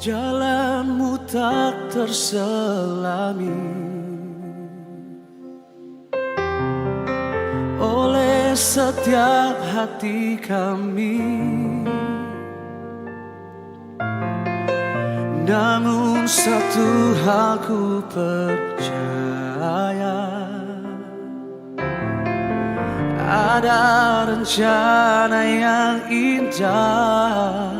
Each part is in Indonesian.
Jalanmu tak terselami oleh setiap hati kami. Namun satu hal ku percaya, ada rencana yang indah.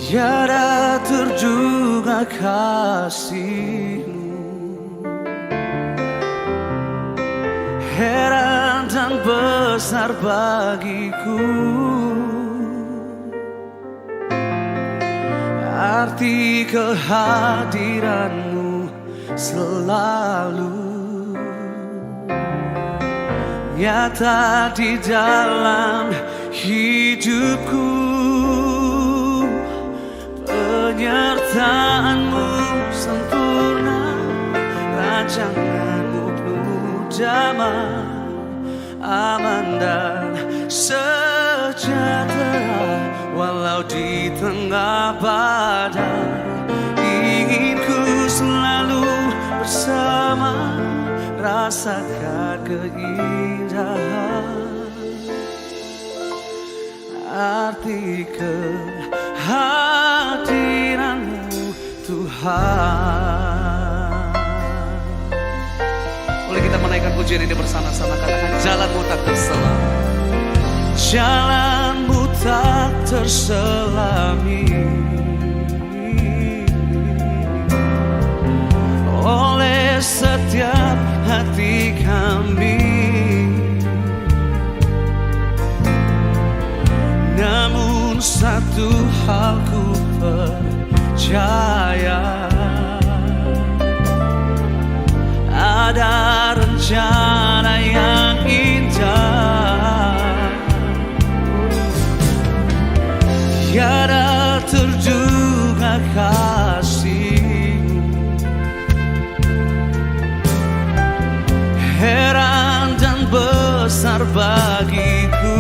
Tiada terduga kasih-Mu, heran dan besar bagiku. Arti kehadiran-Mu selalu nyata di dalam hidupku. Penyertaan-Mu sempurna, rancangan-Mu penuh damai, aman dan sejahtera. Walau di tengah badai, ingin ku selalu bersama, rasakan keindahan arti kehadiran-Mu Tuhan. Boleh kita menaikkan pujian ini bersama-sama, katakan jalan-Mu tak terselami. Jalan-Mu tak terselami oleh setiap hati kami. Namun satu hal ku percaya, ada rencana yang indah. Tiada terduga kasih-Mu, heran dan besar bagiku.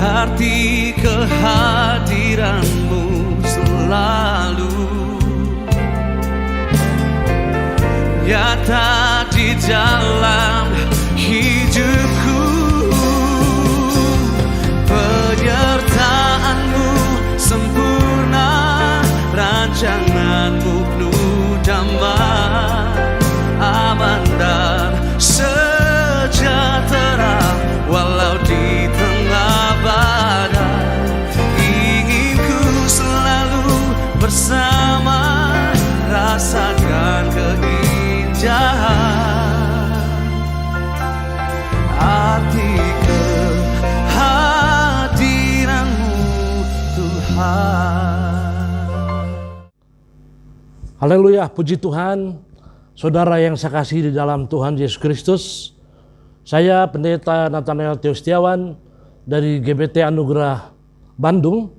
Arti kehadiran-Mu selalu nyata di dalam hidupku. Penyertaan-Mu sempurna, rancangan-Mu penuh damai, aman dan sejahtera. Walau di tengah badai, ingin ku selalu bersama, rasakan keindahan arti kehadiran-Mu Tuhan. Haleluya, puji Tuhan. Saudara yang saya kasih di dalam Tuhan Yesus Kristus, saya Pendeta Nathanael Theo Setiawan dari GBT Anugerah Bandung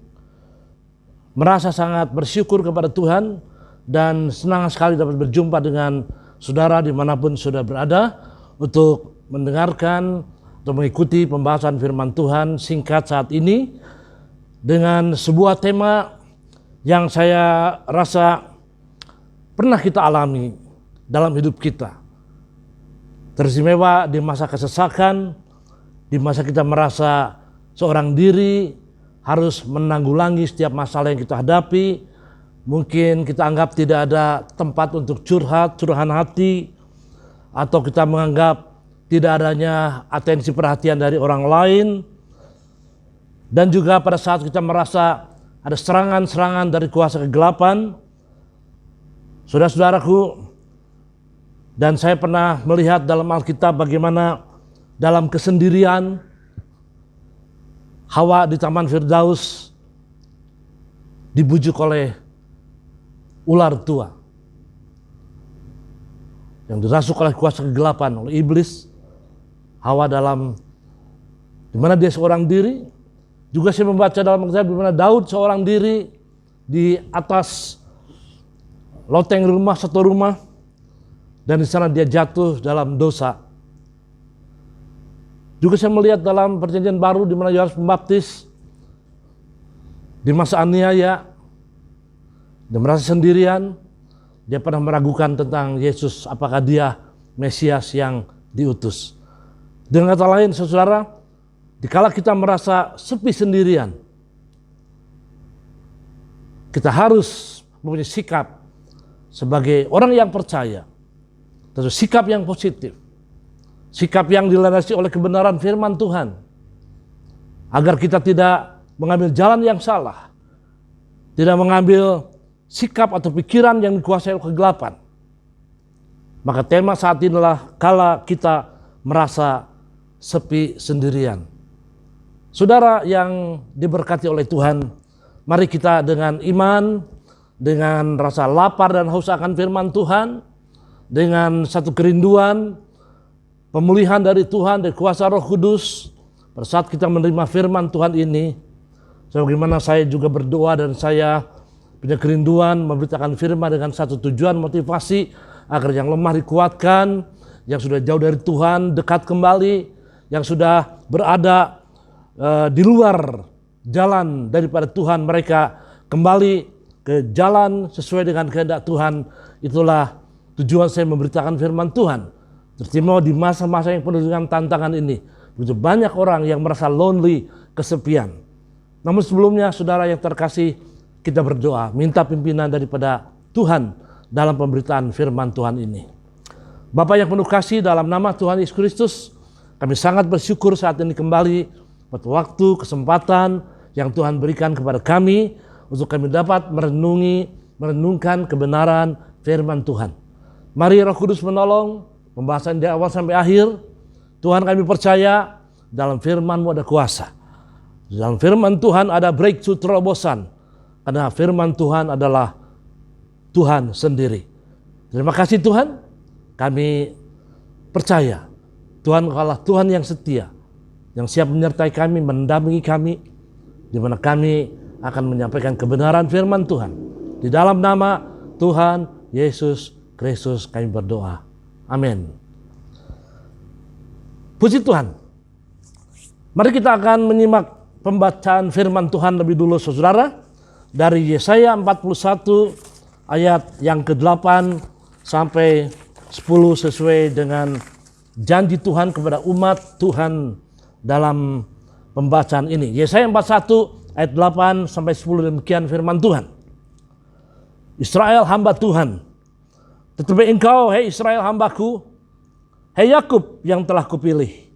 merasa sangat bersyukur kepada Tuhan dan senang sekali dapat berjumpa dengan saudara dimanapun sudah berada untuk mendengarkan atau mengikuti pembahasan firman Tuhan singkat saat ini dengan sebuah tema yang saya rasa pernah kita alami dalam hidup kita. Teristimewa di masa kesesakan, di masa kita merasa seorang diri harus menanggulangi setiap masalah yang kita hadapi. Mungkin kita anggap tidak ada tempat untuk curahan hati, atau kita menganggap tidak adanya atensi perhatian dari orang lain. Dan juga pada saat kita merasa ada serangan-serangan dari kuasa kegelapan, saudara-saudaraku, dan saya pernah melihat dalam Alkitab bagaimana dalam kesendirian Hawa di Taman Firdaus dibujuk oleh ular tua yang dirasuk oleh kuasa kegelapan, oleh iblis. Hawa dalam di mana dia seorang diri. Juga saya membaca dalam Alkitab di mana Daud seorang diri di atas loteng rumah, satu rumah. Dan di sana dia jatuh dalam dosa. Juga saya melihat dalam perjanjian baru di mana Yohanes Pembaptis di masa aniaya, dia merasa sendirian, dia pernah meragukan tentang Yesus, apakah dia Mesias yang diutus. Dengan kata lain, saudara, dikala kita merasa sepi sendirian, kita harus mempunyai sikap sebagai orang yang percaya, tentu sikap yang positif, sikap yang dilandasi oleh kebenaran firman Tuhan, agar kita tidak mengambil jalan yang salah, tidak mengambil sikap atau pikiran yang dikuasai oleh kegelapan. Maka tema saat inilah kala kita merasa sepi sendirian. Saudara yang diberkati oleh Tuhan, mari kita dengan iman, dengan rasa lapar dan haus akan firman Tuhan, dengan satu kerinduan pemulihan dari Tuhan, dari kuasa Roh Kudus, pada saat kita menerima firman Tuhan ini, sebagaimana saya juga berdoa dan saya punya kerinduan memberitakan firman dengan satu tujuan motivasi agar yang lemah dikuatkan, yang sudah jauh dari Tuhan dekat kembali, yang sudah berada di luar jalan daripada Tuhan mereka kembali ke jalan sesuai dengan kehendak Tuhan. Itulah tujuan saya memberitakan firman Tuhan. Terutama di masa-masa yang penuh dengan tantangan ini, begitu banyak orang yang merasa lonely, kesepian. Namun sebelumnya, saudara yang terkasih, kita berdoa, minta pimpinan daripada Tuhan dalam pemberitaan firman Tuhan ini. Bapa yang penuh kasih, dalam nama Tuhan Yesus Kristus, kami sangat bersyukur saat ini kembali pada waktu, kesempatan yang Tuhan berikan kepada kami untuk kami dapat merenungkan kebenaran firman Tuhan. Mari Roh Kudus menolong pembahasan dari awal sampai akhir. Tuhan, kami percaya dalam firman-Mu ada kuasa. Dalam firman Tuhan ada breakthrough, terobosan. Karena firman Tuhan adalah Tuhan sendiri. Terima kasih Tuhan, kami percaya Tuhan adalah Tuhan yang setia, yang siap menyertai kami, mendampingi kami, di mana kami akan menyampaikan kebenaran firman Tuhan. Di dalam nama Tuhan Yesus Kristus kami berdoa. Amin. Puji Tuhan. Mari kita akan menyimak pembacaan firman Tuhan lebih dulu saudara. Dari Yesaya 41 ayat yang ke-8 sampai 10 sesuai dengan janji Tuhan kepada umat Tuhan dalam pembacaan ini. Yesaya 41 ayat 8 sampai 10 demikian firman Tuhan. Israel hamba Tuhan, tetapi engkau, hei Israel hambaku, hei Yakub yang telah kupilih,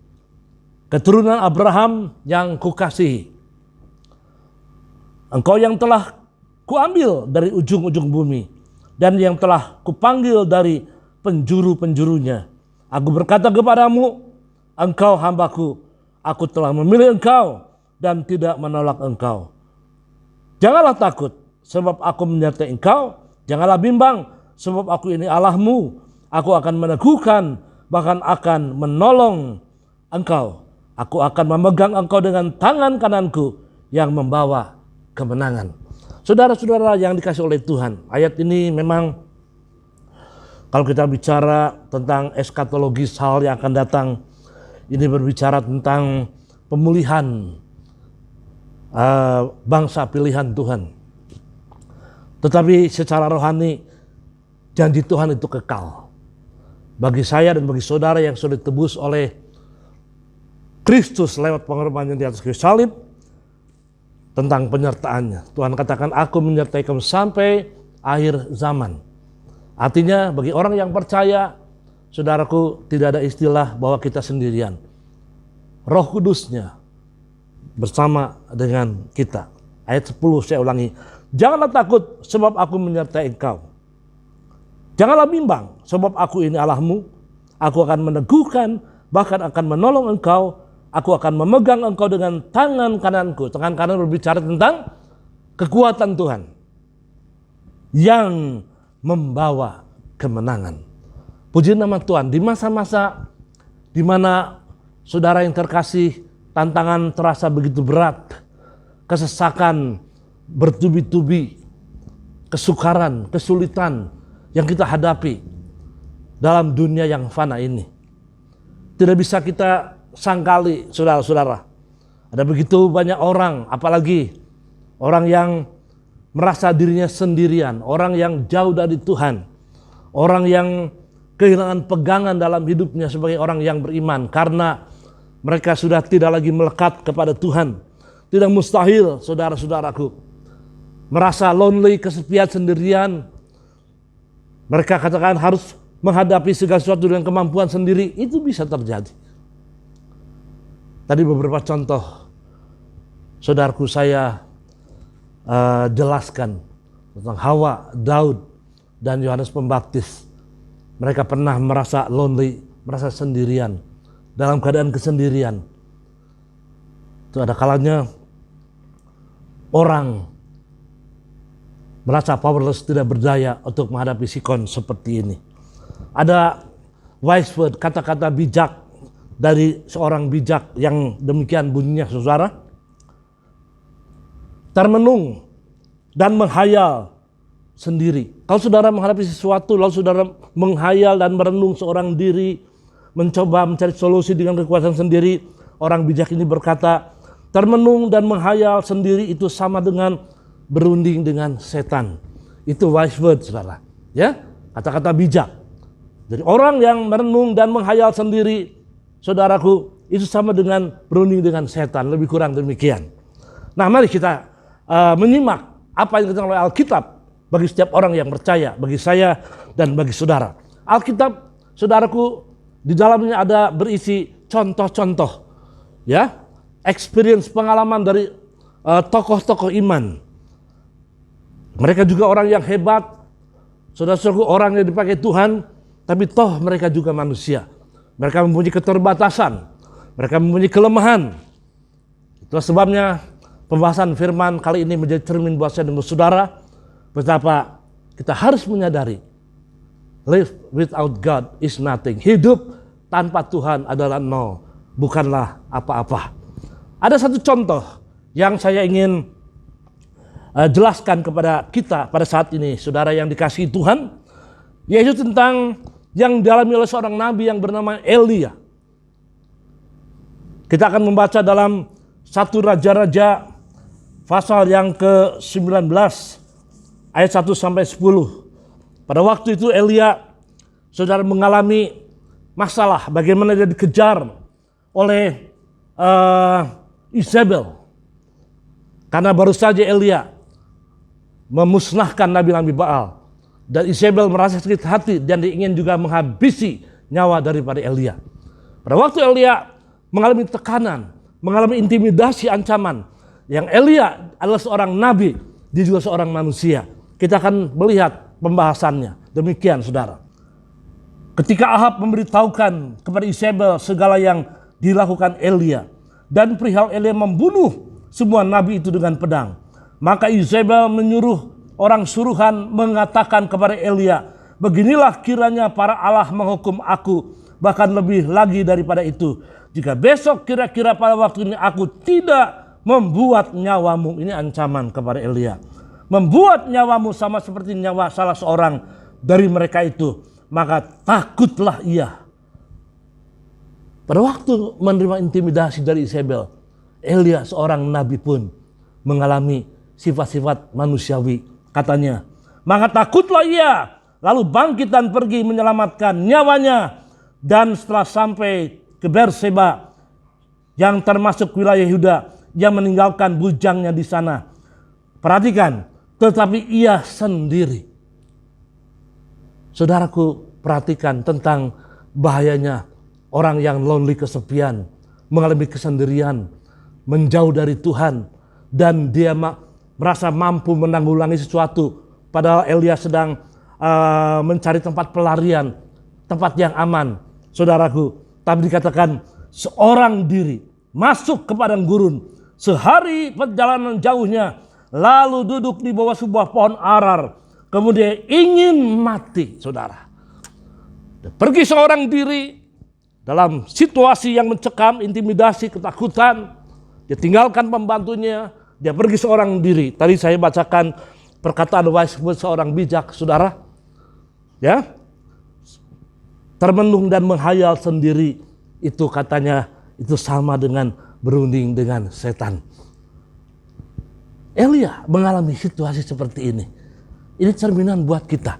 keturunan Abraham yang kukasihi. Engkau yang telah kuambil dari ujung-ujung bumi, dan yang telah kupanggil dari penjuru-penjurunya. Aku berkata kepadamu, engkau hambaku, aku telah memilih engkau dan tidak menolak engkau. Janganlah takut, sebab aku menyertai engkau. Janganlah bimbang, sebab aku ini Allahmu. Aku akan meneguhkan, bahkan akan menolong engkau. Aku akan memegang engkau dengan tangan kananku yang membawa kemenangan. Saudara-saudara yang dikasih oleh Tuhan, ayat ini memang kalau kita bicara tentang eskatologis hal yang akan datang, ini berbicara tentang pemulihan bangsa pilihan Tuhan. Tetapi secara rohani janji Tuhan itu kekal. Bagi saya dan bagi saudara yang sudah ditebus oleh Kristus lewat pengorbanan di atas kayu salib, tentang penyertaannya. Tuhan katakan, aku menyertai kamu sampai akhir zaman. Artinya bagi orang yang percaya, saudaraku, tidak ada istilah bahwa kita sendirian. Roh Kudusnya bersama dengan kita. Ayat 10 saya ulangi. Janganlah takut sebab aku menyertai engkau. Janganlah bimbang sebab aku ini Allahmu. Aku akan meneguhkan, bahkan akan menolong engkau. Aku akan memegang engkau dengan tangan kananku. Tangan kanan berbicara tentang kekuatan Tuhan yang membawa kemenangan. Puji nama Tuhan. Di masa-masa di mana saudara yang terkasih, tantangan terasa begitu berat, kesesakan bertubi-tubi, kesukaran, kesulitan yang kita hadapi dalam dunia yang fana ini. Tidak bisa kita sangkali, saudara-saudara, ada begitu banyak orang, apalagi orang yang merasa dirinya sendirian, orang yang jauh dari Tuhan, orang yang kehilangan pegangan dalam hidupnya sebagai orang yang beriman karena mereka sudah tidak lagi melekat kepada Tuhan. Tidak mustahil, saudara-saudaraku, merasa lonely, kesepian, sendirian. Mereka katakan harus menghadapi segala sesuatu dengan kemampuan sendiri. Itu bisa terjadi. Tadi beberapa contoh, saudaraku, saya jelaskan tentang Hawa, Daud, dan Yohanes Pembaptis. Mereka pernah merasa lonely, merasa sendirian, dalam keadaan kesendirian. Itu ada kalanya orang merasa powerless, tidak berdaya untuk menghadapi sikon seperti ini. Ada wise word, kata-kata bijak dari seorang bijak yang demikian bunyinya, saudara. Termenung dan menghayal sendiri. Kalau saudara menghadapi sesuatu, lalu saudara menghayal dan merenung seorang diri, mencoba mencari solusi dengan kekuatan sendiri, orang bijak ini berkata, termenung dan menghayal sendiri itu sama dengan berunding dengan setan. Itu wise word, saudara. Ya, kata-kata bijak. Jadi orang yang merenung dan menghayal sendiri, saudaraku, itu sama dengan berunding dengan setan, lebih kurang demikian. Nah, mari kita menyimak apa yang dikatakan oleh Alkitab bagi setiap orang yang percaya, bagi saya dan bagi saudara. Alkitab, saudaraku, di dalamnya ada berisi contoh-contoh, ya, experience, pengalaman dari tokoh-tokoh iman. Mereka juga orang yang hebat, saudara-saudaraku, orang yang dipakai Tuhan, tapi toh mereka juga manusia. Mereka mempunyai keterbatasan, mereka mempunyai kelemahan. Itulah sebabnya pembahasan firman kali ini menjadi cermin buat saya dan saudara, betapa kita harus menyadari live without God is nothing. Hidup tanpa Tuhan adalah nol, bukanlah apa-apa. Ada satu contoh yang saya ingin jelaskan kepada kita pada saat ini, saudara yang dikasihi Tuhan, yaitu tentang yang dialami oleh seorang nabi yang bernama Elia. Kita akan membaca dalam 1 Raja-Raja pasal yang ke-19 ayat 1 sampai 10. Pada waktu itu Elia, saudara, mengalami masalah bagaimana dia dikejar oleh Isabel. Karena baru saja Elia memusnahkan nabi-nabi Baal. Dan Isabel merasa sakit hati dan dia ingin juga menghabisi nyawa daripada Elia. Pada waktu Elia mengalami tekanan, mengalami intimidasi, ancaman, yang Elia adalah seorang nabi, dia juga seorang manusia. Kita akan melihat pembahasannya. Demikian, saudara. Ketika Ahab memberitahukan kepada Isabel segala yang dilakukan Elia, dan perihal Elia membunuh semua nabi itu dengan pedang, maka Isabel menyuruh orang suruhan mengatakan kepada Elia, beginilah kiranya para Allah menghukum aku, bahkan lebih lagi daripada itu, jika besok kira-kira pada waktu ini aku tidak membuat nyawamu, ini ancaman kepada Elia, membuat nyawamu sama seperti nyawa salah seorang dari mereka itu, maka takutlah ia. Pada waktu menerima intimidasi dari Isabel, Elia seorang nabi pun mengalami sifat-sifat manusiawi. Katanya, maka takutlah ia, lalu bangkit dan pergi menyelamatkan nyawanya. Dan setelah sampai ke Berseba yang termasuk wilayah Yehuda, ia meninggalkan bujangnya di sana. Perhatikan, tetapi ia sendiri. Saudaraku, perhatikan tentang bahayanya orang yang lonely, kesepian, mengalami kesendirian, menjauh dari Tuhan, dan dia merasa mampu menanggulangi sesuatu, padahal Elia sedang mencari tempat pelarian, tempat yang aman, saudaraku. Tapi dikatakan seorang diri masuk ke padang gurun, sehari perjalanan jauhnya, lalu duduk di bawah sebuah pohon arar, kemudian ingin mati, saudara. Pergi seorang diri dalam situasi yang mencekam, intimidasi, ketakutan, dia tinggalkan pembantunya, dia pergi seorang diri. Tadi saya bacakan perkataan wise word seorang bijak, saudara. Ya, termenung dan menghayal sendiri, itu katanya itu sama dengan berunding dengan setan. Elia mengalami situasi seperti ini. Ini cerminan buat kita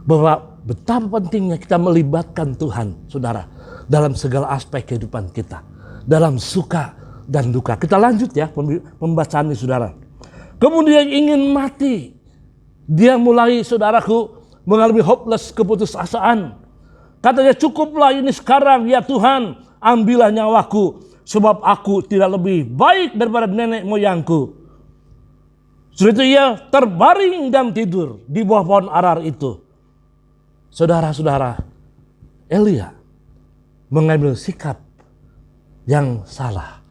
bahwa betapa pentingnya kita melibatkan Tuhan, saudara, dalam segala aspek kehidupan kita, dalam suka dan duka. Kita lanjut ya pembacaan ini, saudara. Kemudian ingin mati, dia mulai, saudaraku, mengalami hopeless, keputusasaan. Katanya, cukuplah ini sekarang ya Tuhan, ambillah nyawaku, sebab aku tidak lebih baik daripada nenek moyangku. Setelah itu ia terbaring dan tidur di bawah pohon arar itu. Saudara-saudara, Elia mengambil sikap yang salah.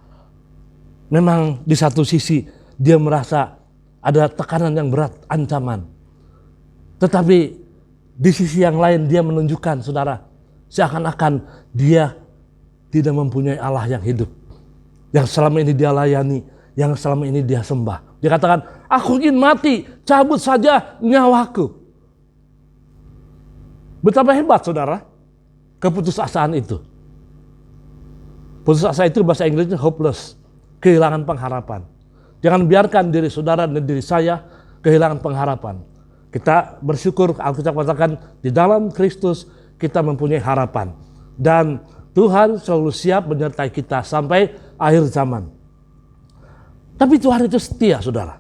Memang di satu sisi dia merasa ada tekanan yang berat, ancaman. Tetapi di sisi yang lain dia menunjukkan, saudara, seakan-akan dia tidak mempunyai Allah yang hidup, yang selama ini dia layani, yang selama ini dia sembah. Dia katakan, aku ingin mati, cabut saja nyawaku. Betapa hebat, saudara, keputusasaan itu. Putus asa itu bahasa Inggrisnya hopeless, kehilangan pengharapan. Jangan biarkan diri saudara dan diri saya kehilangan pengharapan. Kita bersyukur, Alkitab katakan, di dalam Kristus kita mempunyai harapan. Dan Tuhan selalu siap menyertai kita sampai akhir zaman. Tapi Tuhan itu setia, saudara.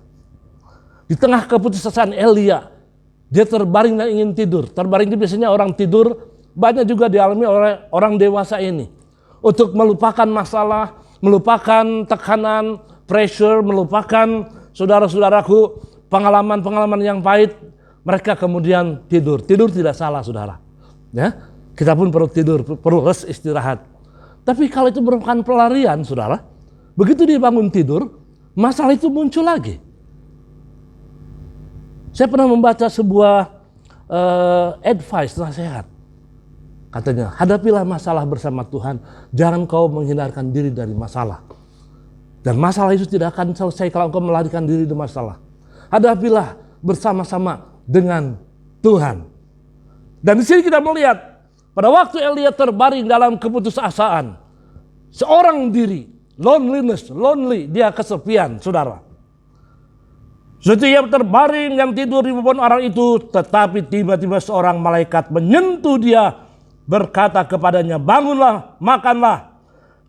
Di tengah keputusasaan Elia, dia terbaring dan ingin tidur. Terbaring itu biasanya orang tidur, banyak juga dialami oleh orang dewasa ini. Untuk melupakan masalah, melupakan tekanan, pressure, melupakan saudara-saudaraku, pengalaman-pengalaman yang pahit, mereka kemudian tidur. Tidur tidak salah, saudara. Ya, kita pun perlu tidur, perlu rest, istirahat. Tapi kalau itu merupakan pelarian, saudara, begitu dia bangun tidur, masalah itu muncul lagi. Saya pernah membaca sebuah advice, nasihat. Katanya, hadapilah masalah bersama Tuhan, jangan kau menghindarkan diri dari masalah. Dan masalah itu tidak akan selesai kalau engkau melarikan diri dari masalah. Hadapilah bersama-sama dengan Tuhan. Dan di sini kita melihat, pada waktu Elia terbaring dalam keputusasaan, seorang diri, lonely, dia kesepian, saudara. Setiap terbaring yang tidur di pohon arar itu, tetapi tiba-tiba seorang malaikat menyentuh dia, berkata kepadanya, bangunlah, makanlah.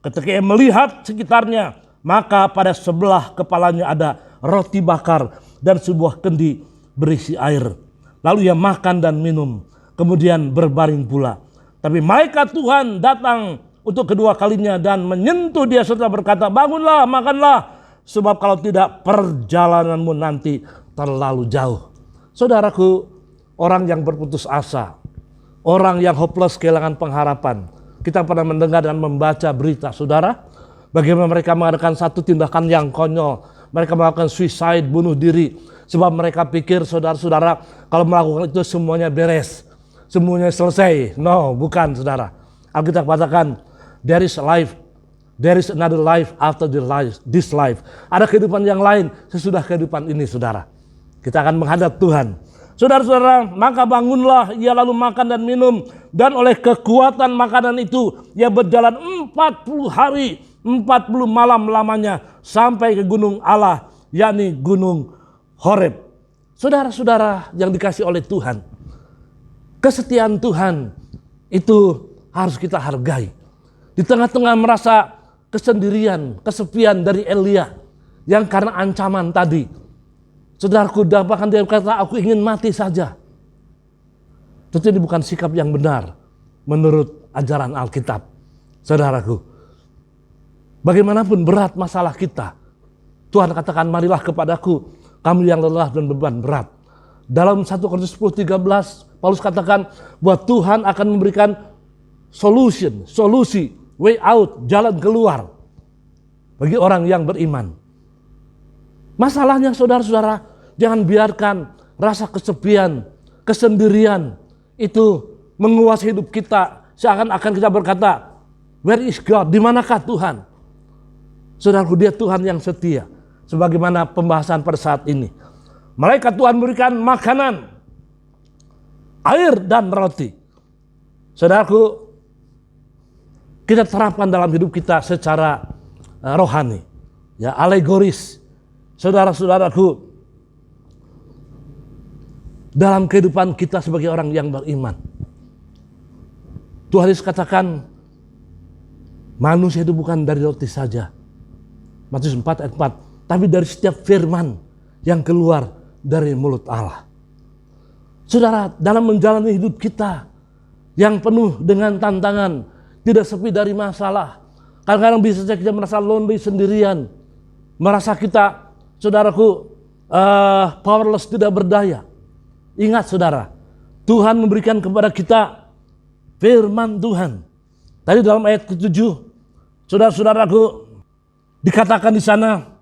Ketika ia melihat sekitarnya, maka pada sebelah kepalanya ada roti bakar dan sebuah kendi berisi air. Lalu ia makan dan minum, kemudian berbaring pula. Tapi malaikat Tuhan datang untuk kedua kalinya dan menyentuh dia serta berkata, bangunlah, makanlah, sebab kalau tidak perjalananmu nanti terlalu jauh. Saudaraku, orang yang berputus asa, orang yang hopeless, kehilangan pengharapan. Kita pernah mendengar dan membaca berita, saudara, bagaimana mereka mengadakan satu tindakan yang konyol. Mereka melakukan suicide, bunuh diri. Sebab mereka pikir, saudara-saudara, kalau melakukan itu semuanya beres, semuanya selesai. No, bukan, saudara. Alkitab katakan, there is life, there is another life after this life. Ada kehidupan yang lain sesudah kehidupan ini, saudara. Kita akan menghadap Tuhan. Saudara-saudara, maka bangunlah, ia lalu makan dan minum. Dan oleh kekuatan makanan itu, ia berjalan 40 hari, 40 malam lamanya, sampai ke gunung Allah, yakni gunung Horeb. Saudara-saudara yang dikasih oleh Tuhan, kesetiaan Tuhan itu harus kita hargai. Di tengah-tengah merasa kesendirian, kesepian dari Elia, yang karena ancaman tadi, saudaraku, bahkan dia berkata, aku ingin mati saja. Tentu ini bukan sikap yang benar menurut ajaran Alkitab. Saudaraku, bagaimanapun berat masalah kita, Tuhan katakan, marilah kepadaku, kamu yang lelah dan beban berat. Dalam 1 Korintus 10:13, Paulus katakan bahwa Tuhan akan memberikan solusi, way out, jalan keluar bagi orang yang beriman. Masalahnya, saudara-saudara, jangan biarkan rasa kesepian, kesendirian itu menguasai hidup kita. Seakan-akan kita berkata, where is God? Di manakah Tuhan? Saudaraku, dia Tuhan yang setia. Sebagaimana pembahasan pada saat ini. Malaikat Tuhan memberikan makanan, air dan roti. Saudaraku, kita terapkan dalam hidup kita secara rohani, ya, alegoris. Saudara-saudaraku, dalam kehidupan kita sebagai orang yang beriman, Tuhan Yesus katakan, manusia itu bukan dari roti saja, Matius 4 ayat 4, tapi dari setiap firman yang keluar dari mulut Allah. Saudara, dalam menjalani hidup kita yang penuh dengan tantangan, tidak sepi dari masalah, kadang-kadang bisa saja kita merasa lonely, sendirian, merasa kita, saudaraku, powerless, tidak berdaya. Ingat saudara, Tuhan memberikan kepada kita firman Tuhan. Tadi dalam ayat ke-7, saudara-saudaraku, dikatakan di sana,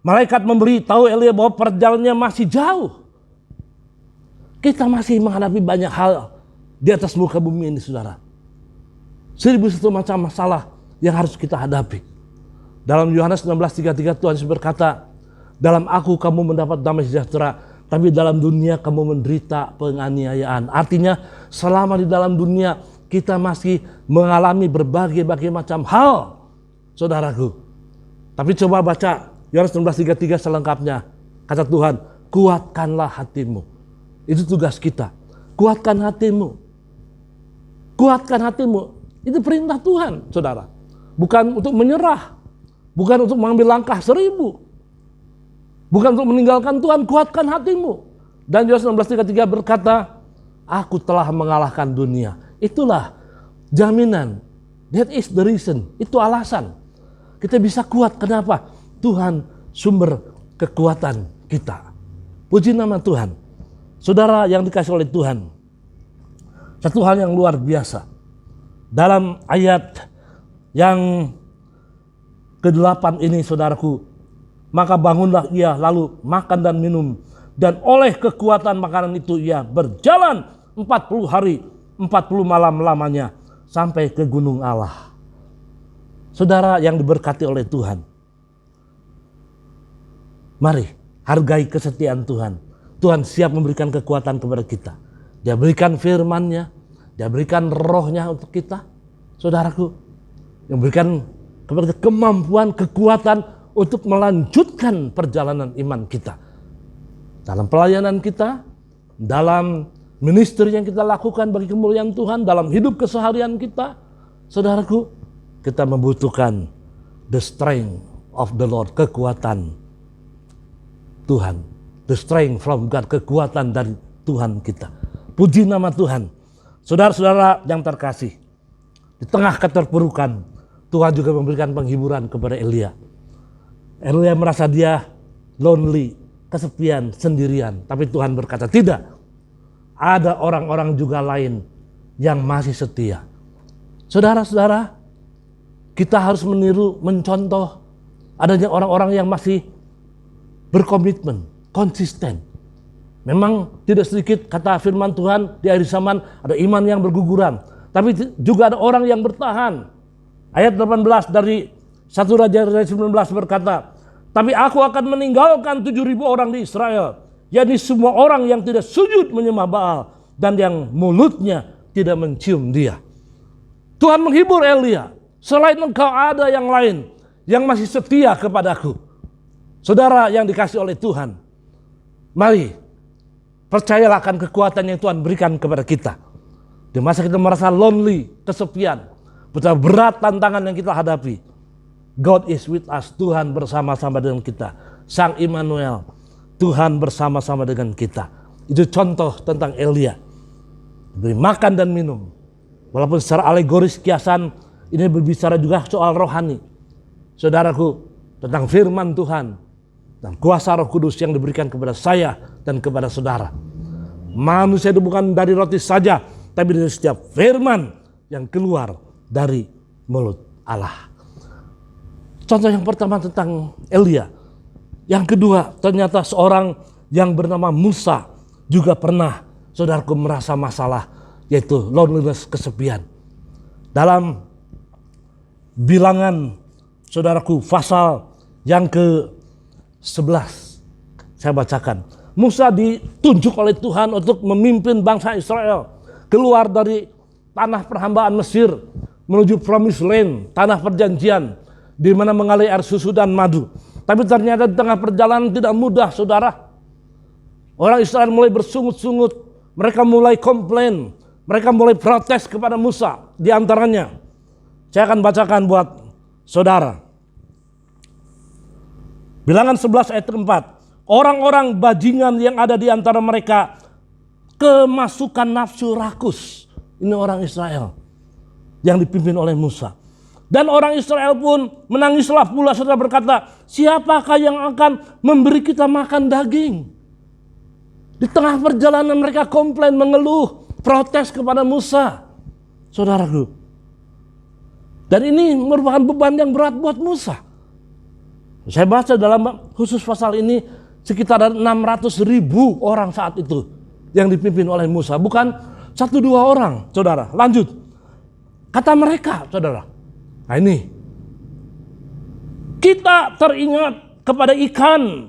malaikat memberitahu Elia bahwa perjalanannya masih jauh. Kita masih menghadapi banyak hal di atas muka bumi ini, saudara. 1001 macam masalah yang harus kita hadapi. Dalam Yohanes 16:33 Tuhan Yesus berkata, dalam aku kamu mendapat damai sejahtera, tapi dalam dunia kamu menderita penganiayaan. Artinya selama di dalam dunia kita masih mengalami berbagai macam hal, saudaraku. Tapi coba baca Yohanes 16:33 selengkapnya. Kata Tuhan, kuatkanlah hatimu. Itu tugas kita. Kuatkan hatimu. Kuatkan hatimu. Itu perintah Tuhan, saudara. Bukan untuk menyerah. Bukan untuk mengambil langkah 1000. Bukan untuk meninggalkan Tuhan. Kuatkan hatimu. Dan Yohanes 16:33 berkata, aku telah mengalahkan dunia. Itulah jaminan. That is the reason. Itu alasan. Kita bisa kuat. Kenapa? Tuhan sumber kekuatan kita. Puji nama Tuhan. Saudara yang dikasih oleh Tuhan. Satu hal yang luar biasa. Dalam ayat yang ke-8 ini, saudaraku, maka bangunlah ia lalu makan dan minum, dan oleh kekuatan makanan itu ia berjalan 40 hari 40 malam lamanya sampai ke gunung Allah. Saudara yang diberkati oleh Tuhan, mari hargai kesetiaan Tuhan. Tuhan siap memberikan kekuatan kepada kita. Dia berikan firman-Nya, Dia berikan roh-Nya untuk kita, saudaraku, yang berikan kepada kita kemampuan, kekuatan untuk melanjutkan perjalanan iman kita. Dalam pelayanan kita, dalam ministry yang kita lakukan bagi kemuliaan Tuhan, dalam hidup keseharian kita, saudaraku, kita membutuhkan the strength of the Lord, kekuatan Tuhan. The strength from God, kekuatan dari Tuhan kita. Puji nama Tuhan. Saudara-saudara yang terkasih, di tengah keterpurukan, Tuhan juga memberikan penghiburan kepada Elia. Elia merasa dia lonely, kesepian, sendirian. Tapi Tuhan berkata, tidak. Ada orang-orang juga lain yang masih setia. Saudara-saudara, kita harus meniru, mencontoh adanya orang-orang yang masih berkomitmen, konsisten. Memang tidak sedikit, kata firman Tuhan, di akhir zaman ada iman yang berguguran. Tapi juga ada orang yang bertahan. Ayat 18 dari 1 Raja 19 berkata, tapi aku akan meninggalkan 7.000 orang di Israel, yakni semua orang yang tidak sujud menyembah Baal dan yang mulutnya tidak mencium dia. Tuhan menghibur Elia, selain engkau ada yang lain yang masih setia kepadaku. Saudara yang dikasih oleh Tuhan, mari percayalah akan kekuatan yang Tuhan berikan kepada kita. Di masa kita merasa lonely, kesepian, betapa berat tantangan yang kita hadapi, God is with us. Tuhan bersama-sama dengan kita. Sang Immanuel, Tuhan bersama-sama dengan kita. Itu contoh tentang Elia. Diberi makan dan minum. Walaupun secara alegoris kiasan, ini berbicara juga soal rohani. Saudaraku, tentang firman Tuhan dan kuasa Roh Kudus yang diberikan kepada saya dan kepada saudara. Manusia itu bukan dari roti saja, tapi dari setiap firman yang keluar dari mulut Allah. Contoh yang pertama tentang Elia. Yang kedua, ternyata seorang yang bernama Musa juga pernah, saudaraku, merasa masalah, yaitu loneliness, kesepian. Dalam Bilangan, saudaraku, pasal yang ke-11, saya bacakan. Musa ditunjuk oleh Tuhan untuk memimpin bangsa Israel keluar dari tanah perhambaan Mesir menuju Promised Land, tanah perjanjian, di mana mengalir air susu dan madu. Tapi ternyata di tengah perjalanan tidak mudah, saudara. Orang Israel mulai bersungut-sungut, mereka mulai komplain, mereka mulai protes kepada Musa. Di antaranya, saya akan bacakan buat saudara. Bilangan 11 ayat 4. Orang-orang bajingan yang ada di antara mereka kemasukan nafsu rakus. Ini orang Israel yang dipimpin oleh Musa. Dan orang Israel pun menangislah pula serta berkata, siapakah yang akan memberi kita makan daging? Di tengah perjalanan mereka komplain, mengeluh, protes kepada Musa. Saudaraku. Dan ini merupakan beban yang berat buat Musa. Saya baca dalam khusus pasal ini sekitar 600.000 orang saat itu yang dipimpin oleh Musa. Bukan 1-2 orang, saudara. Lanjut. Kata mereka, saudara. Nah ini. Kita teringat kepada ikan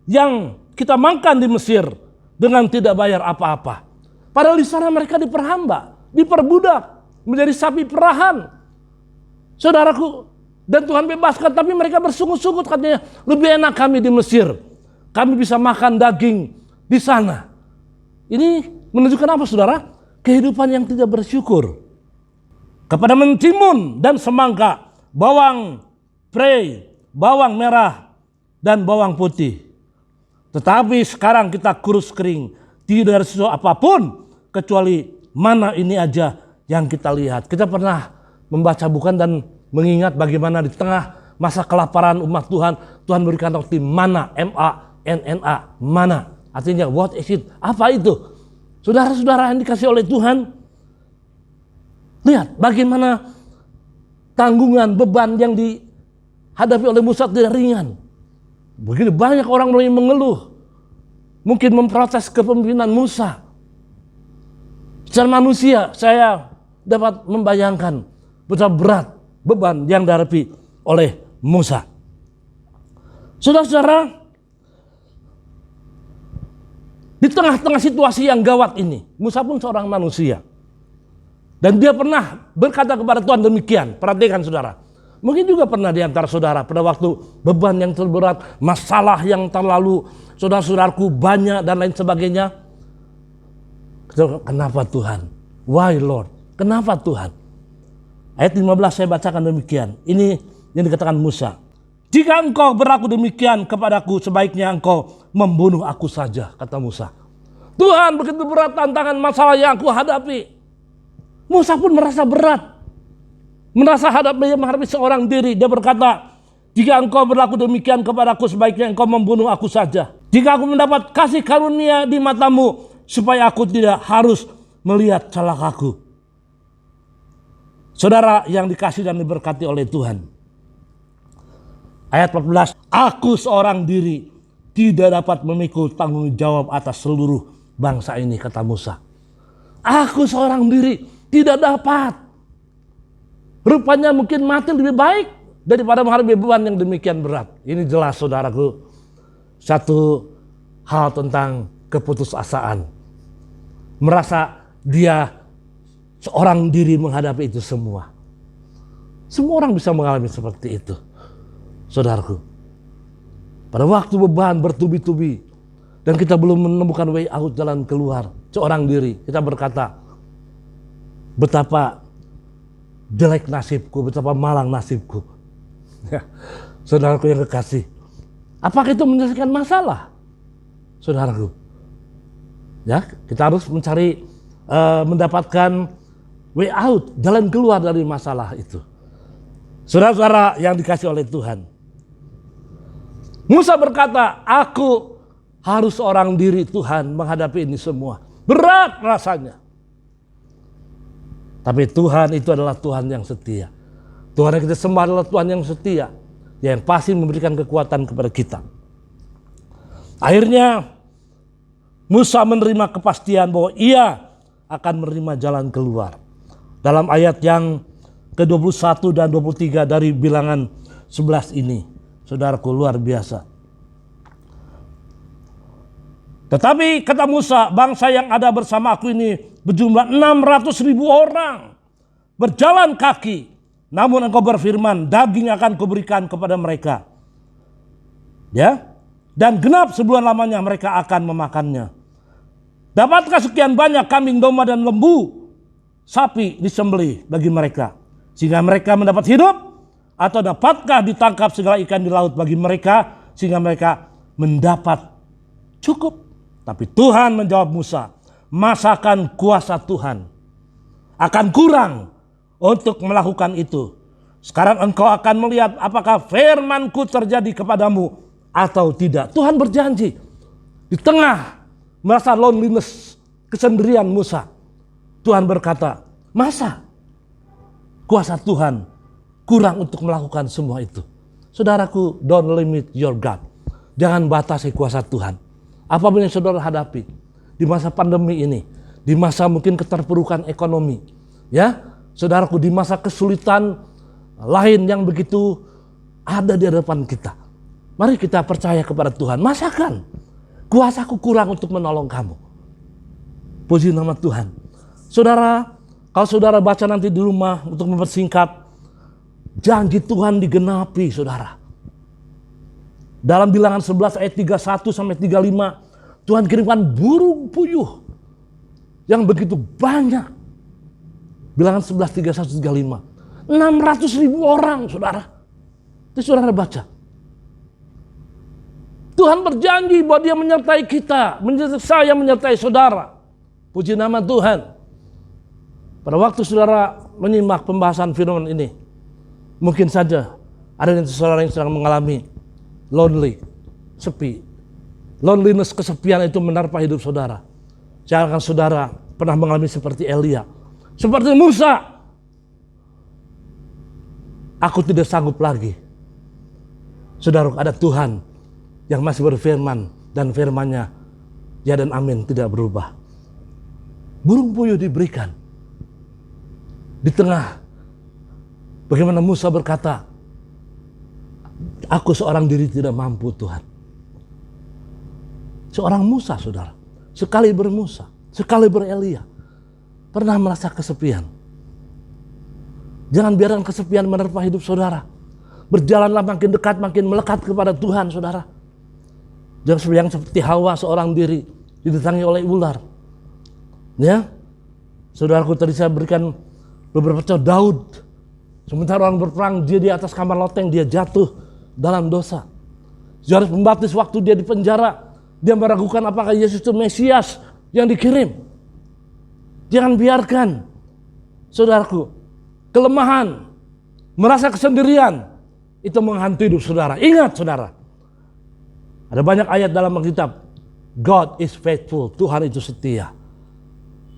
yang kita makan di Mesir dengan tidak bayar apa-apa. Padahal di sana mereka diperhamba, diperbudak, menjadi sapi perahan. Saudaraku, dan Tuhan bebaskan, tapi mereka bersungut-sungut katanya, lebih enak kami di Mesir. Kami bisa makan daging di sana. Ini menunjukkan apa, saudara? Kehidupan yang tidak bersyukur. Kepada mentimun dan semangka, bawang prei, bawang merah, dan bawang putih. Tetapi sekarang kita kurus kering, tidak ada sesuatu apapun kecuali mana ini aja yang kita lihat. Kita pernah membaca bukan dan mengingat bagaimana di tengah masa kelaparan umat Tuhan, Tuhan berikan roti mana, M-A-N-N-A, mana. Artinya what is it? Apa itu? Saudara-saudara yang dikasih oleh Tuhan, lihat bagaimana tanggungan, beban yang dihadapi oleh Musa tidak ringan. Begitu banyak orang mulai mengeluh, mungkin memprotes kepemimpinan Musa. Secara manusia saya dapat membayangkan betapa berat beban yang dihadapi oleh Musa. Saudara-saudara, di tengah-tengah situasi yang gawat ini, Musa pun seorang manusia. Dan dia pernah berkata kepada Tuhan demikian. Perhatikan saudara. Mungkin juga pernah di antara saudara pada waktu beban yang terberat, masalah yang terlalu saudara-saudaraku banyak dan lain sebagainya. Kenapa Tuhan? Why Lord? Kenapa Tuhan? Ayat 15 saya bacakan demikian. Ini yang dikatakan Musa. Jika engkau berlaku demikian kepadaku, sebaiknya engkau membunuh aku saja, kata Musa. Tuhan, begitu berat tantangan masalah yang aku hadapi. Musa pun merasa berat. Merasa menghadapi seorang diri. Dia berkata, jika engkau berlaku demikian kepadaku, sebaiknya engkau membunuh aku saja. Jika aku mendapat kasih karunia di matamu, supaya aku tidak harus melihat celakaku. Saudara yang dikasih dan diberkati oleh Tuhan. Ayat 14. Aku seorang diri tidak dapat memikul tanggung jawab atas seluruh bangsa ini, kata Musa. Aku seorang diri tidak dapat. Rupanya mungkin mati lebih baik daripada menghadapi beban yang demikian berat. Ini jelas saudaraku. Satu hal tentang keputusasaan. Merasa dia seorang diri menghadapi itu semua. Semua orang bisa mengalami seperti itu. Saudaraku. Pada waktu beban bertubi-tubi. Dan kita belum menemukan way out, jalan keluar. Seorang diri. Kita berkata. Betapa jelek nasibku. Betapa malang nasibku. Ya, saudaraku yang kekasih. Apakah itu menyelesaikan masalah? Saudaraku. Ya, kita harus mencari mendapatkan way out, jalan keluar dari masalah itu. Saudara-saudara yang dikasih oleh Tuhan. Musa berkata, aku harus seorang diri Tuhan menghadapi ini semua. Berat rasanya. Tapi Tuhan itu adalah Tuhan yang setia. Tuhan yang kita sembah adalah Tuhan yang setia. Yang pasti memberikan kekuatan kepada kita. Akhirnya Musa menerima kepastian bahwa ia akan menerima jalan keluar. Dalam ayat yang ke-21 dan 23 dari bilangan 11 ini. Saudaraku, luar biasa. Tetapi kata Musa, bangsa yang ada bersama aku ini berjumlah 600.000 orang. berjalan kaki. Namun engkau berfirman, daging akan kuberikan kepada mereka. Ya, dan genap sebulan lamanya mereka akan memakannya. Dapatkah sekian banyak kambing, domba dan lembu, sapi disembelih bagi mereka, sehingga mereka mendapat hidup? Atau dapatkah ditangkap segala ikan di laut bagi mereka, sehingga mereka mendapat cukup? Tapi Tuhan menjawab Musa, masakan kuasa Tuhan akan kurang untuk melakukan itu. Sekarang engkau akan melihat apakah firman-Ku terjadi kepadamu atau tidak. Tuhan berjanji di tengah merasa loneliness, kesendirian Musa, Tuhan berkata, masa kuasa Tuhan kurang untuk melakukan semua itu? Saudaraku, don't limit your God. Jangan batasi kuasa Tuhan. Apapun yang saudara hadapi di masa pandemi ini, di masa mungkin keterpurukan ekonomi, ya, saudaraku, di masa kesulitan lain yang begitu ada di hadapan kita. Mari kita percaya kepada Tuhan. Masakan kuasaku kurang untuk menolong kamu. Puji nama Tuhan. Saudara, kalau saudara baca nanti di rumah untuk mempersingkat, janji Tuhan digenapi, saudara. Dalam Bilangan 11 ayat 31 sampai 35, Tuhan kirimkan burung puyuh yang begitu banyak. Bilangan 11, 31, 35. 600.000 orang, saudara. Itu saudara baca. Tuhan berjanji bahwa Dia menyertai kita, menyertai saya, menyertai saudara. Puji nama Tuhan. Pada waktu saudara menyimak pembahasan firman ini, mungkin saja ada yang saudara yang sedang mengalami lonely, sepi. Loneliness, kesepian itu menerpa hidup saudara. Jangan saudara pernah mengalami seperti Elia, seperti Musa. Aku tidak sanggup lagi. Saudara, ada Tuhan yang masih berfirman, dan firman-Nya ya dan amin, tidak berubah. Burung puyuh diberikan di tengah bagaimana Musa berkata, aku seorang diri tidak mampu Tuhan. Seorang Musa, saudara, sekali bermusa, sekali berelia, pernah merasa kesepian. Jangan biarkan kesepian menerpa hidup saudara. Berjalanlah makin dekat, makin melekat kepada Tuhan, saudara. Jangan seperti Hawa, seorang diri didatangi oleh ular. Ya, saudaraku, tadi saya berikan beberapa contoh Daud. Sementara orang berperang, dia di atas kamar loteng, dia jatuh dalam dosa. Yohanes Pembaptis waktu dia di penjara, dia meragukan apakah Yesus itu Mesias yang dikirim. Jangan biarkan, saudaraku, kelemahan, merasa kesendirian itu menghantui hidup saudara. Ingat, saudara, ada banyak ayat dalam Alkitab, God is faithful, Tuhan itu setia.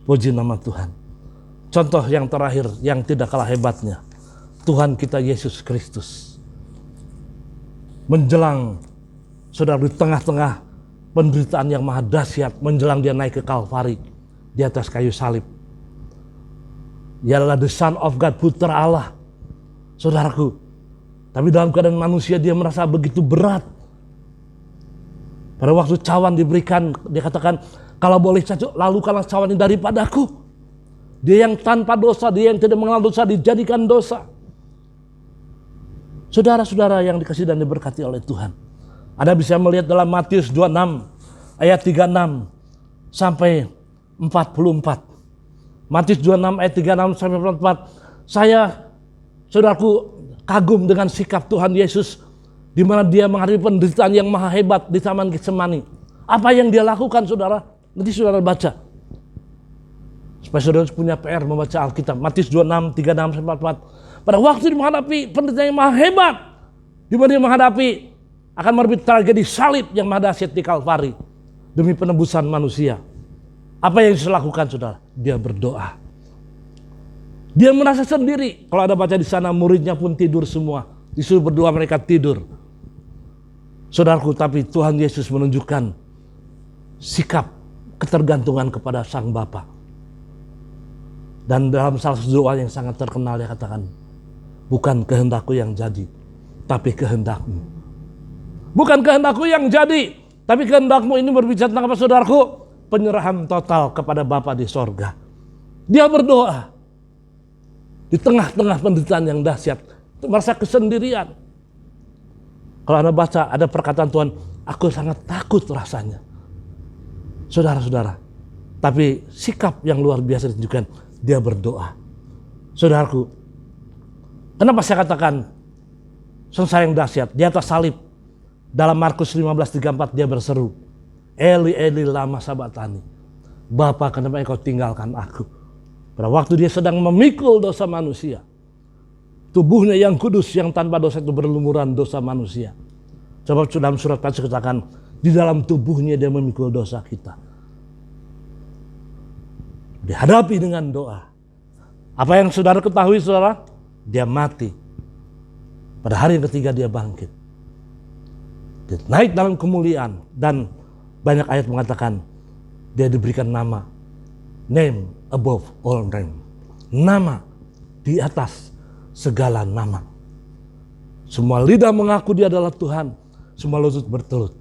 Puji nama Tuhan. Contoh yang terakhir yang tidak kalah hebatnya, Tuhan kita Yesus Kristus. Menjelang, saudara, di tengah-tengah penderitaan yang maha dahsyat, menjelang dia naik ke Kalvari di atas kayu salib. Dia adalah the Son of God, putra Allah, saudaraku. Tapi dalam keadaan manusia dia merasa begitu berat. Pada waktu cawan diberikan, dia katakan, kalau boleh saja lalukanlah cawan ini daripadaku. Dia yang tanpa dosa, dia yang tidak mengenal dosa, dijadikan dosa. Saudara-saudara yang dikasihi dan diberkati oleh Tuhan, Anda bisa melihat dalam Matius 26 ayat 36 sampai 44. Matius 26 ayat 36 sampai 44. Saya, saudaraku, kagum dengan sikap Tuhan Yesus, di mana dia menghadapi penderitaan yang maha hebat di Taman Getsemani. Apa yang dia lakukan, saudara? Nanti saudara baca. Supaya saudara punya PR membaca Alkitab. Matius 26, 36 sampai 44. Pada waktu dia menghadapi penderitaan yang maha hebat, di mana dia menghadapi akan merebut tragedi salib yang maha dahsyat di Kalvari demi penebusan manusia. Apa yang dia lakukan, saudara? Dia berdoa. Dia merasa sendiri. Kalau ada baca di sana, muridnya pun tidur semua. Disuruh berdoa, mereka tidur. Saudaraku, tapi Tuhan Yesus menunjukkan sikap ketergantungan kepada Sang Bapa. Dan dalam salah satu doa yang sangat terkenal dia katakan, bukan kehendakku yang jadi, tapi kehendakmu. Bukan kehendakku yang jadi, tapi kehendakmu ini berbicara tentang apa, saudaraku? Penyerahan total kepada Bapa di sorga. Dia berdoa. di tengah-tengah penderitaan yang dahsyat, merasa kesendirian. Kalau Anda baca ada perkataan Tuhan, aku sangat takut rasanya. Saudara-saudara, tapi sikap yang luar biasa ditunjukkan, dia berdoa. Saudaraku, kenapa saya katakan sengsara yang dahsyat? Di atas salib, dalam Markus 15:34 dia berseru, Eli Eli lama sabachthani, Bapa kenapa engkau tinggalkan aku? Pada waktu dia sedang memikul dosa manusia, tubuhnya yang kudus yang tanpa dosa itu berlumuran dosa manusia. Coba dalam surat Paulus katakan, di dalam tubuhnya dia memikul dosa kita. Dihadapi dengan doa. Apa yang saudara ketahui saudara? Dia mati. Pada hari yang ketiga dia bangkit. Dia naik dalam kemuliaan. Dan banyak ayat mengatakan dia diberikan nama. Name above all name. Nama di atas segala nama. Semua lidah mengaku dia adalah Tuhan. Semua lutut bertelut.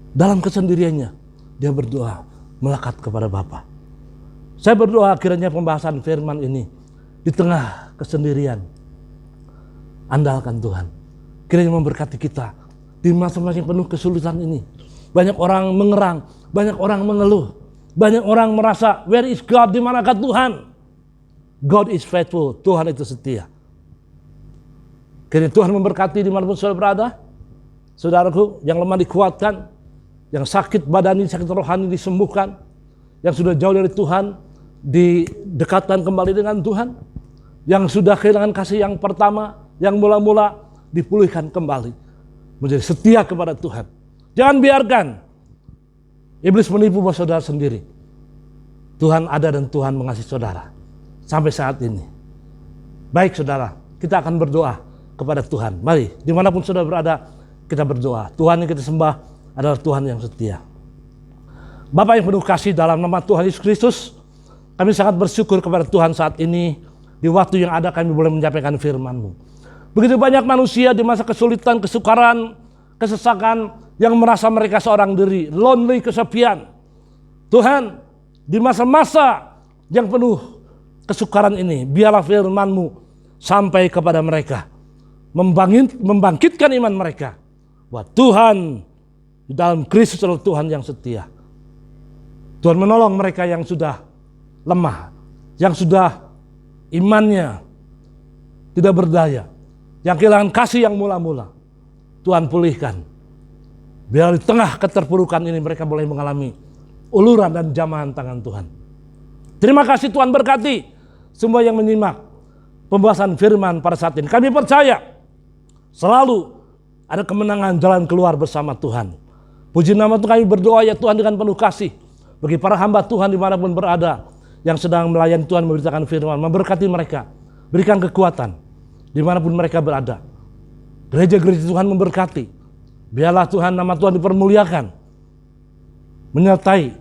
Dalam kesendiriannya dia berdoa melekat kepada Bapa. Saya berdoa kiranya pembahasan firman ini di tengah kesendirian, andalkan Tuhan. Kiranya memberkati kita di masa-masa yang penuh kesulitan ini. Banyak orang mengerang, banyak orang mengeluh, banyak orang merasa, where is God? Di manakah Tuhan? God is faithful, Tuhan itu setia. Kiranya Tuhan memberkati dimanapun saudara berada. Saudaraku yang lemah dikuatkan, yang sakit badani, sakit rohani disembuhkan, yang sudah jauh dari Tuhan didekatkan kembali dengan Tuhan, yang sudah kehilangan kasih yang pertama, yang mula-mula dipulihkan kembali, menjadi setia kepada Tuhan. Jangan biarkan iblis menipu bahwa saudara sendiri. Tuhan ada dan Tuhan mengasihi saudara sampai saat ini. Baik saudara, kita akan berdoa kepada Tuhan. Mari, dimanapun saudara berada, kita berdoa. Tuhan yang kita sembah adalah Tuhan yang setia. Bapa yang penuh kasih, dalam nama Tuhan Yesus Kristus, kami sangat bersyukur kepada Tuhan saat ini. Di waktu yang ada kami boleh menyampaikan firman-Mu. Begitu banyak manusia di masa kesulitan, kesukaran, kesesakan, yang merasa mereka seorang diri, lonely, kesepian. Tuhan, di masa-masa yang penuh kesukaran ini, biarlah firman-Mu sampai kepada mereka, membangkitkan iman mereka, bahwa Tuhan di dalam Kristus adalah Tuhan yang setia. Tuhan menolong mereka yang sudah lemah, yang sudah imannya tidak berdaya, yang kehilangan kasih yang mula-mula. Tuhan pulihkan. Biar di tengah keterpurukan ini mereka boleh mengalami uluran dan jamahan tangan Tuhan. Terima kasih Tuhan, berkati semua yang menyimak pembahasan firman pada saat ini. Kami percaya selalu ada kemenangan jalan keluar bersama Tuhan. Puji nama Tuhan, kami berdoa ya Tuhan dengan penuh kasih bagi para hamba Tuhan dimanapun berada, yang sedang melayani Tuhan, memberitakan firman, memberkati mereka, berikan kekuatan dimanapun mereka berada. Gereja-gereja Tuhan memberkati, biarlah Tuhan nama Tuhan dipermuliakan, menyertai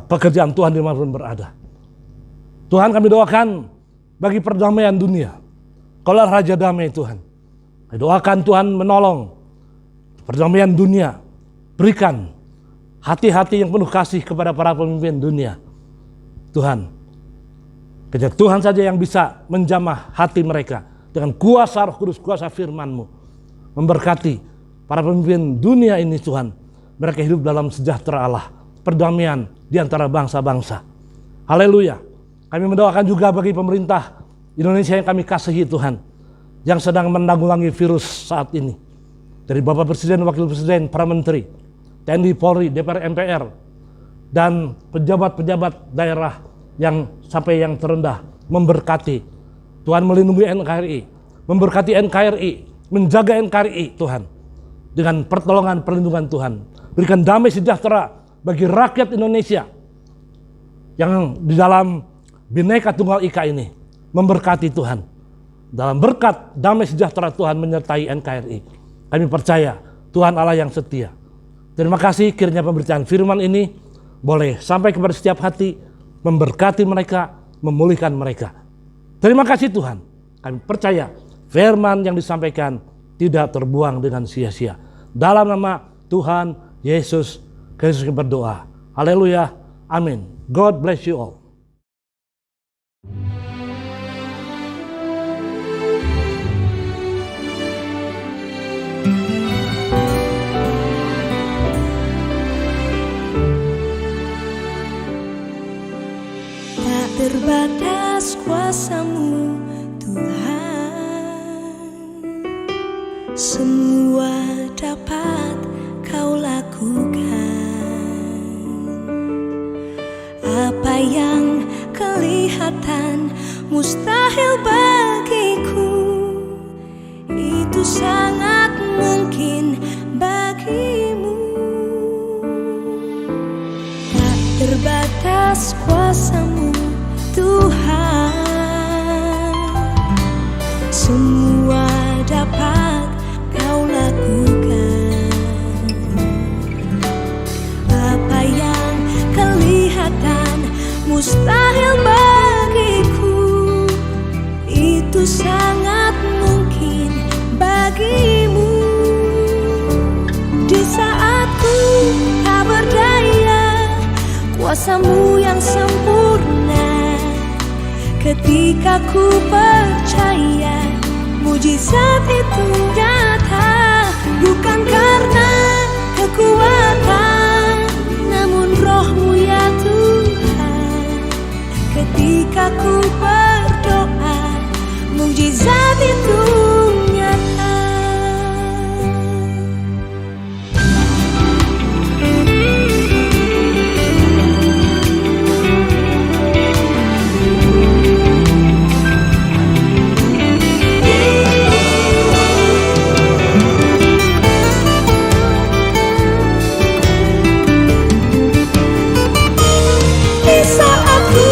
pekerjaan Tuhan dimanapun berada. Tuhan kami doakan bagi perdamaian dunia, Kaulah Raja Damai Tuhan. Kami doakan Tuhan menolong perdamaian dunia, berikan hati-hati yang penuh kasih kepada para pemimpin dunia. Tuhan, hanya Tuhan saja yang bisa menjamah hati mereka dengan kuasa Roh Kudus, kuasa firman-Mu. Memberkati para pemimpin dunia ini Tuhan. Mereka hidup dalam sejahtera Allah, perdamaian di antara bangsa-bangsa. Haleluya. Kami mendoakan juga bagi pemerintah Indonesia yang kami kasihi Tuhan, yang sedang menanggulangi virus saat ini. Dari Bapak Presiden, Wakil Presiden, para Menteri, TNI, Polri, DPR, MPR, dan pejabat-pejabat daerah yang sampai yang terendah, memberkati. Tuhan melindungi NKRI, memberkati NKRI, menjaga NKRI Tuhan, dengan pertolongan perlindungan Tuhan. Berikan damai sejahtera bagi rakyat Indonesia yang di dalam Bhinneka Tunggal Ika ini, memberkati Tuhan. Dalam berkat damai sejahtera Tuhan menyertai NKRI. Kami percaya Tuhan Allah yang setia. Terima kasih kiranya pemberitaan firman ini boleh sampai kepada setiap hati, memberkati mereka, memulihkan mereka. Terima kasih Tuhan. Kami percaya firman yang disampaikan tidak terbuang dengan sia-sia. Dalam nama Tuhan Yesus Kristus berdoa. Haleluya. Amin. God bless you all. Semua dapat kau lakukan. Apa yang kelihatan mustahil bagiku, itu sangat mungkin bagimu. Tak terbatas kuasa-Mu, Tuhan. Semua dapat kau lakukan. Apa yang kelihatan mustahil bagiku, itu sangat mungkin bagimu. Di saat ku tak berdaya, kuasa-Mu yang sempurna. Ketika ku percaya, mujizat itu nyata. Bukan karena kekuatan, namun Roh-Mu ya Tuhan. Ketika ku berdoa, mujizat itu nyata. Di saat ku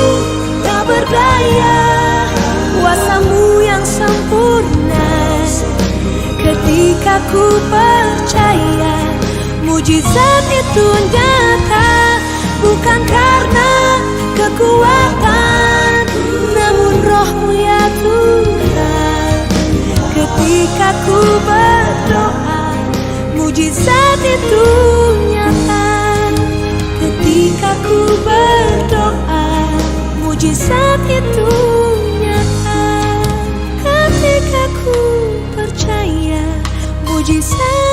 tak berdaya, kuasa-Mu yang sempurna. Ketika ku percaya, mujizat itu nyata. Bukan karena kekuatan, namun Roh-Mu ya Tuhan. Ketika ku berdoa, mujizat itu nyata. Ketika ku berdoa, mujizat itu nyata. Ketika ku percaya, mujizat